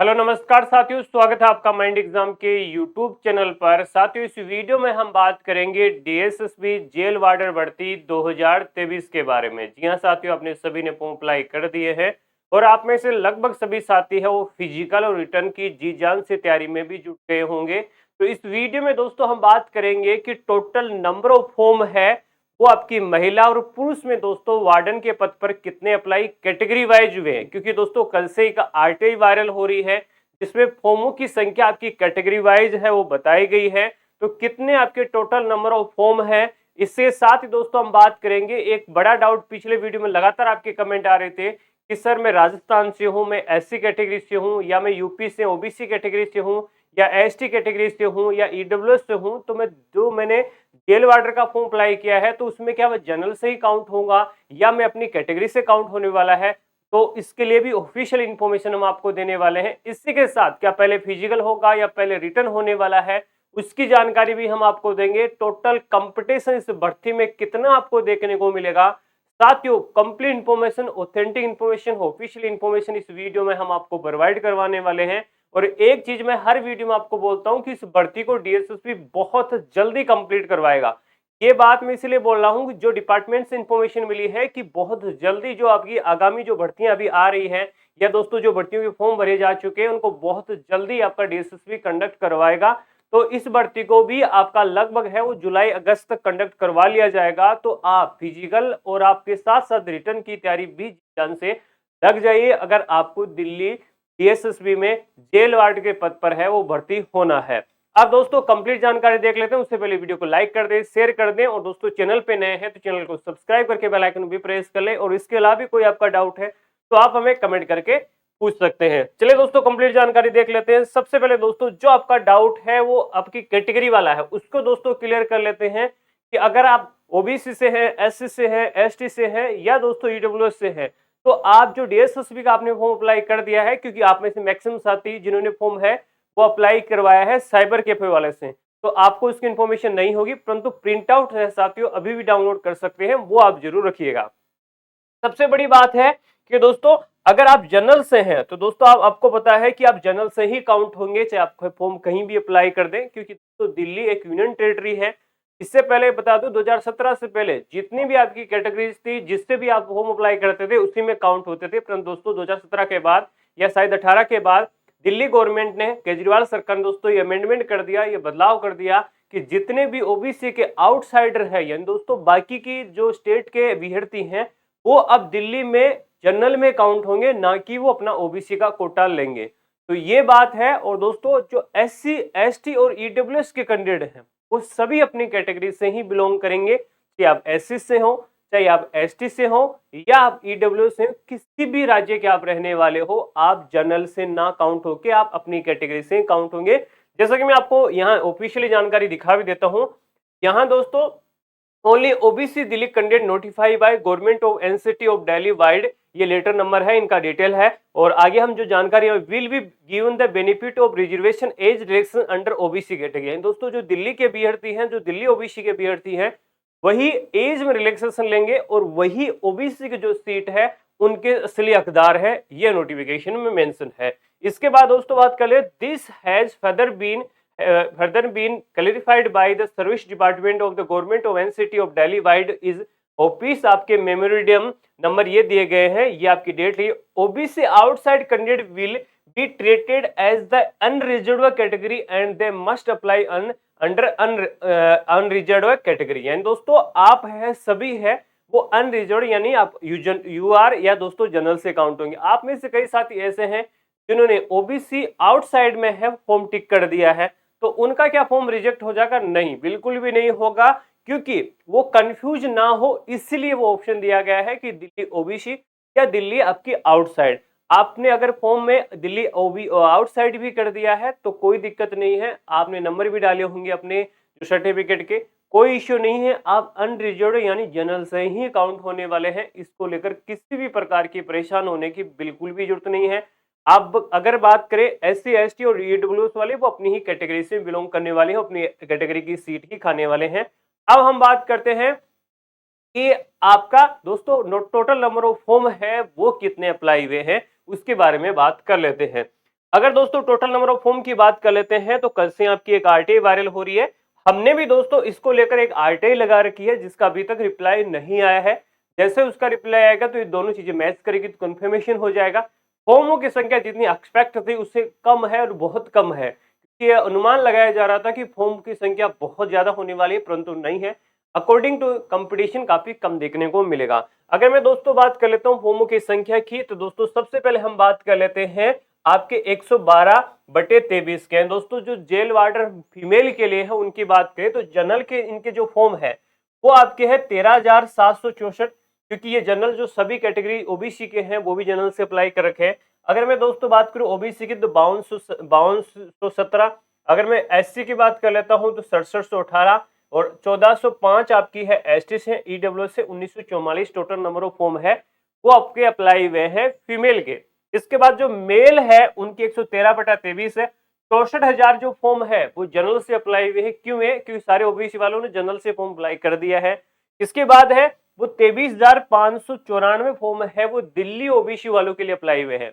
Hello नमस्कार साथियों, स्वागत है आपका माइंड एग्जाम के यूट्यूब चैनल पर। साथियों, इस वीडियो में हम बात करेंगे डीएसएसबी जेल वार्डर भर्ती 2023 के बारे में। जी हाँ साथियों, आपने सभी ने फॉर्म अप्लाई कर दिए हैं और आप में से लगभग सभी साथी है वो फिजिकल और रिटर्न की जी जान से तैयारी में भी जुट गए होंगे। तो इस वीडियो में दोस्तों हम बात करेंगे कि टोटल नंबर ऑफ फॉर्म है वो आपकी महिला और पुरुष में दोस्तों वार्डन के पद पर कितने अप्लाई कैटेगरी वाइज हुए हैं, क्योंकि दोस्तों कल से एक आरटीआई वायरल हो रही है जिसमें फॉर्मों की संख्या आपकी कैटेगरी वाइज है वो बताई गई है। तो कितने आपके टोटल नंबर ऑफ फॉर्म है, इसके साथ ही दोस्तों हम बात करेंगे एक बड़ा डाउट पिछले वीडियो में लगातार आपके कमेंट आ रहे थे कि सर मैं राजस्थान से हूं, मैं एससी कैटेगरी से हूं, या मैं यूपी से ओबीसी कैटेगरी से हूं, या एसटी कैटेगरी से हूं, या ईडब्ल्यूएस से हूं, तो मैंने जेल वार्डर का फॉर्म अप्लाई किया है तो उसमें क्या वह जनरल से ही काउंट होगा या मैं अपनी कैटेगरी से काउंट होने वाला है। तो इसके लिए भी ऑफिशियल इंफॉर्मेशन हम आपको देने वाले हैं। इसी के साथ क्या पहले फिजिकल होगा या पहले रिटर्न होने वाला है उसकी जानकारी भी हम आपको देंगे। टोटल कंपटीशन इस भर्ती में कितना आपको देखने को मिलेगा, साथियों complete information, authentic information, official information इस वीडियो में हम आपको प्रोवाइड करवाने वाले हैं। और एक चीज मैं हर वीडियो में आपको बोलता हूं कि इस भर्ती को डीएसएसपी बहुत जल्दी कंप्लीट करवाएगा। ये बात मैं इसलिए बोल रहा हूं कि जो डिपार्टमेंट से इंफॉर्मेशन मिली है कि बहुत जल्दी जो आपकी आगामी जो भर्तियां अभी आ रही हैं या दोस्तों जो भर्तियों के फॉर्म भरे जा चुके हैं उनको बहुत जल्दी आपका डीएसएसपी कंडक्ट करवाएगा। तो इस भर्ती को भी आपका लगभग है वो जुलाई अगस्त तक कंडक्ट करवा लिया जाएगा। तो आप फिजिकल और आपके साथ साथ रिटर्न की तैयारी भी जान से लग जाइए अगर आपको दिल्ली डीएसएसबी में जेल वार्ड के पद पर है वो भर्ती होना है। अब दोस्तों कंप्लीट जानकारी देख लेते हैं, उससे पहले वीडियो को लाइक कर दें, शेयर कर दें और दोस्तों चैनल पे नए हैं तो चैनल को सब्सक्राइब करके बेल आइकन भी प्रेस कर लें। और इसके अलावा भी कोई आपका डाउट है तो आप हमें कमेंट करके पूछ सकते हैं। चलिए दोस्तों कंप्लीट जानकारी देख लेते हैं। सबसे पहले दोस्तों जो आपका डाउट है वो आपकी कैटेगरी वाला है उसको दोस्तों क्लियर कर लेते हैं कि अगर आप ओबीसी से हैं, एससी से हैं, एसटी से हैं या दोस्तों ईडब्ल्यूएस से हैं तो आप जो डीएसएसबी का आपने फॉर्म अप्लाई कर दिया है, क्योंकि आप में से मैक्सिमम साथी जिन्होंने फॉर्म है वो अप्लाई करवाया है साइबर कैफे वाले से, तो आपको इसकी इंफॉर्मेशन नहीं होगी, परंतु प्रिंट आउट है साथियों अभी भी डाउनलोड कर सकते हैं, वो आप जरूर रखिएगा। सबसे बड़ी बात है कि दोस्तों अगर आप जनरल से हैं तो दोस्तों आपको पता है कि आप जनरल से ही काउंट होंगे चाहे आप फॉर्म कहीं भी अप्लाई कर दें, क्योंकि तो दिल्ली एक यूनियन टेरिटरी है। इससे पहले बता दूं 2017 से पहले जितनी भी आपकी कैटेगरीज थी जिससे भी आप फॉर्म अप्लाई करते थे उसी में काउंट होते थे, परंतु दोस्तों 2017 के बाद या शायद 18 के बाद दिल्ली गवर्नमेंट ने, केजरीवाल सरकार ने दोस्तों ये अमेंडमेंट कर दिया, ये बदलाव कर दिया कि जितने भी ओबीसी के आउटसाइडर है यानी दोस्तों बाकी की जो स्टेट के अभ्यर्थी हैं वो अब दिल्ली में जनरल में काउंट होंगे, ना कि वो अपना ओबीसी का कोटा लेंगे। तो ये बात है। और दोस्तों जो एससी, एसटी और ईडब्ल्यूएस के कैंडिडेट हैं वो सभी अपनी कैटेगरी से ही बिलोंग करेंगे, चाहे आप एससी से हो, चाहे आप एसटी से हो या आप ईडब्ल्यूएस से, किसी भी राज्य के आप रहने वाले हो, आप जनरल से ना काउंट होके आप अपनी कैटेगरी से काउंट होंगे। जैसा कि मैं आपको यहाँ ऑफिशियली जानकारी दिखा भी देता हूँ। यहाँ दोस्तों only OBC Delhi candidate notify by government of NCT of Delhi wide, ये लेटर नंबर है, इनका डिटेल है। और आगे हम जो जानकारी है will be given the benefit of reservation as relaxation under OBC category. दोस्तों जो दिल्ली के अभ्यर्थी हैं, जो दिल्ली ओबीसी के अभ्यर्थी हैं वही एज में रिलैक्सेशन लेंगे और वही ओबीसी की जो सीट है उनके असली हकदार है, ये नोटिफिकेशन में मेंशन है। इसके बाद दोस्तों बात कर ले, this has further been clarified by the service department of the government of NCT of Delhi wide is office, आपके मेमोरेंडम नंबर ये दिए गए हैं, ये आपकी डेट है। OBC outside candidate will be treated as the unreserved category and they must apply under unreserved category. यानी दोस्तों आप है सभी है वो अनरिजर्व यानी आप यू आर या दोस्तों जनरल से काउंट होंगे। आप में से कई साथी ऐसे हैं जिन्होंने ओबीसी आउटसाइड में है फॉर्म टिक कर दिया है, तो उनका क्या फॉर्म रिजेक्ट हो जाएगा? नहीं, बिल्कुल भी नहीं होगा, क्योंकि वो कंफ्यूज ना हो इसलिए वो ऑप्शन दिया गया है कि दिल्ली ओबीसी या दिल्ली आपकी आउटसाइड। आपने अगर फॉर्म में दिल्ली ओबी आउटसाइड भी कर दिया है तो कोई दिक्कत नहीं है, आपने नंबर भी डाले होंगे अपने जो सर्टिफिकेट के, कोई इश्यू नहीं है। आप अनरिजर्व यानी जनरल से ही काउंट होने वाले हैं, इसको लेकर किसी भी प्रकार की परेशान होने की बिल्कुल भी जरूरत नहीं है। अब अगर बात करें एससी, एसटी और ईडब्ल्यूएस वाले, वो अपनी ही कैटेगरी से बिलोंग करने वाले हैं, अपनी कैटेगरी की सीट ही खाने वाले हैं। अब हम बात करते हैं कि आपका दोस्तों टोटल नंबर ऑफ फॉर्म है वो कितने अप्लाई हुए हैं, उसके बारे में बात कर लेते हैं। अगर दोस्तों टोटल नंबर ऑफ फॉर्म की बात कर लेते हैं तो कल से आपकी एक आरटीआई वायरल हो रही है। हमने भी दोस्तों इसको लेकर एक आरटीआई लगा रखी है जिसका अभी तक रिप्लाई नहीं आया है। जैसे उसका रिप्लाई आएगा तो ये दोनों चीजें मैच करेगी तो कंफर्मेशन हो जाएगा। फॉर्मों की संख्या जितनी एक्सपेक्ट थी उससे कम है और बहुत कम है। ये अनुमान लगाया जा रहा था कि फॉर्म की संख्या बहुत ज्यादा होने वाली है, परंतु नहीं है। अकॉर्डिंग टू कंपटीशन काफी कम देखने को मिलेगा। अगर मैं दोस्तों बात कर लेता हूँ फॉर्मों की संख्या की, तो दोस्तों सबसे पहले हम बात कर लेते हैं आपके 112/23 के हैं। दोस्तों जो जेल वार्डर फीमेल के लिए है उनकी बात करें तो जनरल के इनके जो फॉर्म है वो आपके है 13,764, क्योंकि ये जनरल जो सभी कैटेगरी ओबीसी के हैं वो भी जनरल से अप्लाई कर रखे हैं। अगर मैं दोस्तों बात करूं ओबीसी की तो 5217। अगर मैं एससी की बात कर लेता हूं तो 6718 और 1405 आपकी है एसटी से। ईडब्ल्यूएस से 1944 टोटल नंबर ऑफ फॉर्म है वो आपके अप्लाई हुए हैं फीमेल के। इसके बाद जो मेल है उनकी 113/23 है। 64,000 जो फॉर्म है वो जनरल से अप्लाई हुए हैं। क्यों है? क्योंकि सारे ओबीसी वालों ने जनरल से फॉर्म अप्लाई कर दिया है। इसके बाद है वो 23,594 फॉर्म है वो दिल्ली ओबीसी वालों के लिए अप्लाई हुए हैं।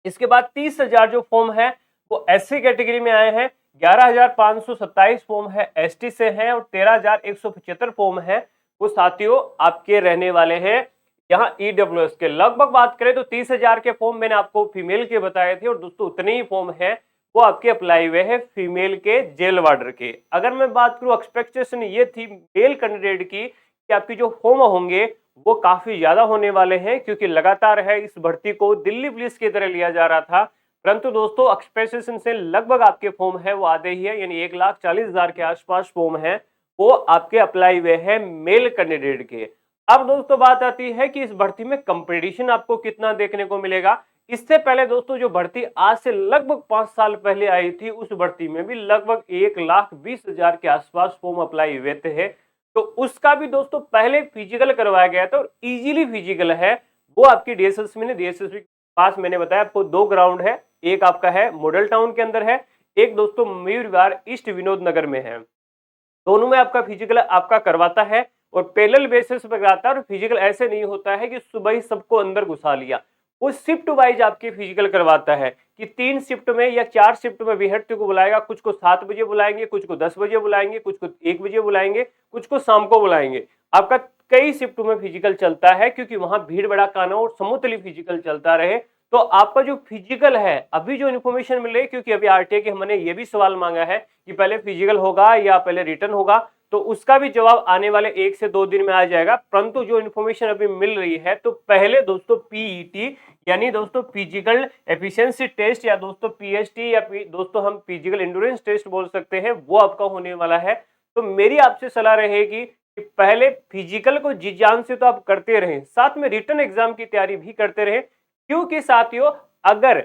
इसके बाद 30,000 जो फॉर्म है वो एससी कैटेगरी में आए हैं। 11,527 फॉर्म है एसटी से हैं और 13,175 फॉर्म है वो साथियों आपके रहने वाले हैं यहाँ ईडब्ल्यूएस के। लगभग बात करें तो 30,000 के फॉर्म मैंने आपको फीमेल के बताए थे और दोस्तों उतने ही फॉर्म है वो आपके अप्लाई हुए हैं फीमेल के जेल वार्डर के। अगर मैं बात करूं एक्सपेक्टेशन ये थी मेल कैंडिडेट की कि आपकी जो फॉर्म होंगे वो काफी ज्यादा होने वाले हैं, क्योंकि लगातार है इस भर्ती को दिल्ली पुलिस की तरह लिया जा रहा था। परंतु दोस्तों एक्सपेक्टेशन से लगभग आपके फॉर्म है वो आधे ही है, यानी 1,40,000 के आसपास फॉर्म है वो आपके अप्लाई हुए हैं मेल कैंडिडेट के। अब दोस्तों बात आती है कि इस भर्ती में कंपटीशन आपको कितना देखने को मिलेगा। इससे पहले दोस्तों जो भर्ती आज से लगभग 5 साल पहले आई थी उस भर्ती में भी लगभग 1,20,000 के आसपास फॉर्म अप्लाई हुए थे। तो उसका भी दोस्तों पहले फिजिकल करवाया गया था और इजीली फिजिकल है वो आपकी डीएसएसबी ने। डीएसएसबी के पास मैंने बताया आपको 2 ग्राउंड है, एक आपका है मॉडल टाउन के अंदर है, एक दोस्तों मयूर विहार ईस्ट विनोद नगर में है। दोनों में आपका फिजिकल आपका करवाता है और पैरेलल बेसिस पर कराता है। और फिजिकल ऐसे नहीं होता है कि सुबह ही सबको अंदर घुसा लिया, वो शिफ्ट वाइज आपके फिजिकल करवाता है कि 3 शिफ्ट में या 4 शिफ्ट में अभ्यर्थी को बुलाएगा। कुछ को 7 बजे बुलाएंगे, कुछ को 10 बजे बुलाएंगे, कुछ को 1 बजे बुलाएंगे, कुछ को शाम को बुलाएंगे। आपका कई शिफ्ट में फिजिकल चलता है क्योंकि वहां भीड़ भड़ाका ना और समूहतली फिजिकल चलता रहे। तो आपका जो फिजिकल है अभी जो इन्फॉर्मेशन मिल रही है, क्योंकि अभी आरटीआई के हमने ये भी सवाल मांगा है कि पहले फिजिकल होगा या पहले रिटर्न होगा, तो उसका भी जवाब आने वाले 1 से 2 दिन में आ जाएगा। परंतु जो इन्फॉर्मेशन अभी मिल रही है तो पहले दोस्तों पीईटी यानी दोस्तों फिजिकल एफिशिएंसी टेस्ट या दोस्तों पीएचटी या दोस्तों हम फिजिकल एंड्योरेंस टेस्ट बोल सकते हैं वो आपका होने वाला है। तो मेरी आपसे सलाह रहेगी कि पहले फिजिकल को जी जान से तो आप करते रहें, साथ में रिटर्न एग्जाम की तैयारी भी करते रहें। क्योंकि साथियों अगर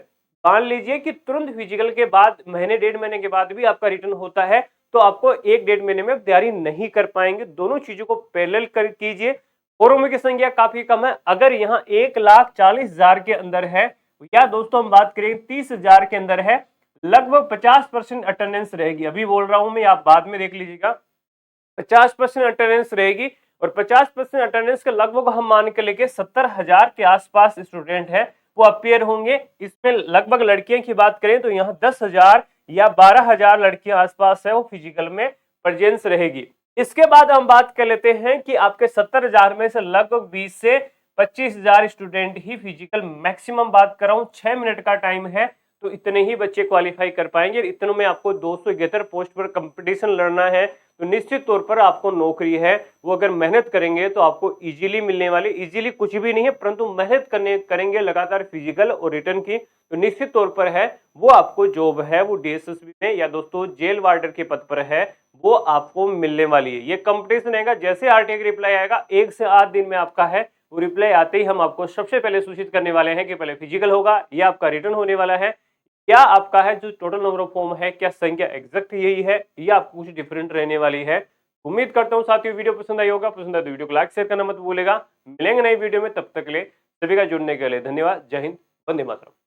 मान लीजिए कि तुरंत फिजिकल के बाद महीने 1.5 महीने के बाद भी आपका रिटर्न होता है तो आपको 1-1.5 महीने में तैयारी नहीं कर पाएंगे। दोनों चीजों को पैरेलल कर कीजिए। फॉर्मों की संख्या काफी कम है। अगर यहाँ 1,40,000 के अंदर है या दोस्तों हम बात करें 30,000 के अंदर है, लगभग 50% अटेंडेंस रहेगी। अभी बोल रहा हूं मैं, आप बाद में देख लीजिएगा। 50% अटेंडेंस रहेगी और 50% अटेंडेंस का लगभग हम मान के लेके 70,000 के आसपास स्टूडेंट है वो अपियर होंगे। इसमें लगभग लड़कियों की बात करें तो यहाँ 10,000 या 12,000 लड़कियां आसपास है वो फिजिकल में प्रेजेंस रहेगी। इसके बाद हम बात कर लेते हैं कि आपके 70,000 में से लगभग 20 से 25,000 स्टूडेंट ही फिजिकल, मैक्सिमम बात कर रहा हूँ 6 मिनट का टाइम है, तो इतने ही बच्चे क्वालिफाई कर पाएंगे। इतनों में आपको 271 पोस्ट पर कंपटीशन लड़ना है, तो निश्चित तौर पर आपको नौकरी है वो अगर मेहनत करेंगे तो आपको इजीली मिलने वाली। इजीली कुछ भी नहीं है, परंतु मेहनत करेंगे लगातार फिजिकल और रिटर्न की, तो निश्चित तौर पर है वो आपको जॉब है वो डीएसएसबी में या दोस्तों जेल वार्डर के पद पर है वो आपको मिलने वाली है। ये कंपटीशन रहेगा। जैसे आरटीआई का रिप्लाई आएगा 1 से 8 दिन में आपका है वो रिप्लाई आते ही हम आपको सबसे पहले सूचित करने वाले हैं कि पहले फिजिकल होगा या आपका रिटर्न होने वाला है, क्या आपका है जो टोटल नंबर ऑफ फॉर्म है क्या संख्या एग्जैक्ट यही है या आपको कुछ डिफरेंट रहने वाली है। उम्मीद करता हूं साथियों वीडियो पसंद आई होगा। पसंद आए तो वीडियो को लाइक शेयर करना मत भूलेगा। मिलेंगे नई वीडियो में, तब तक के लिए सभी का जुड़ने के लिए धन्यवाद। जय हिंद, वंदे मातरम।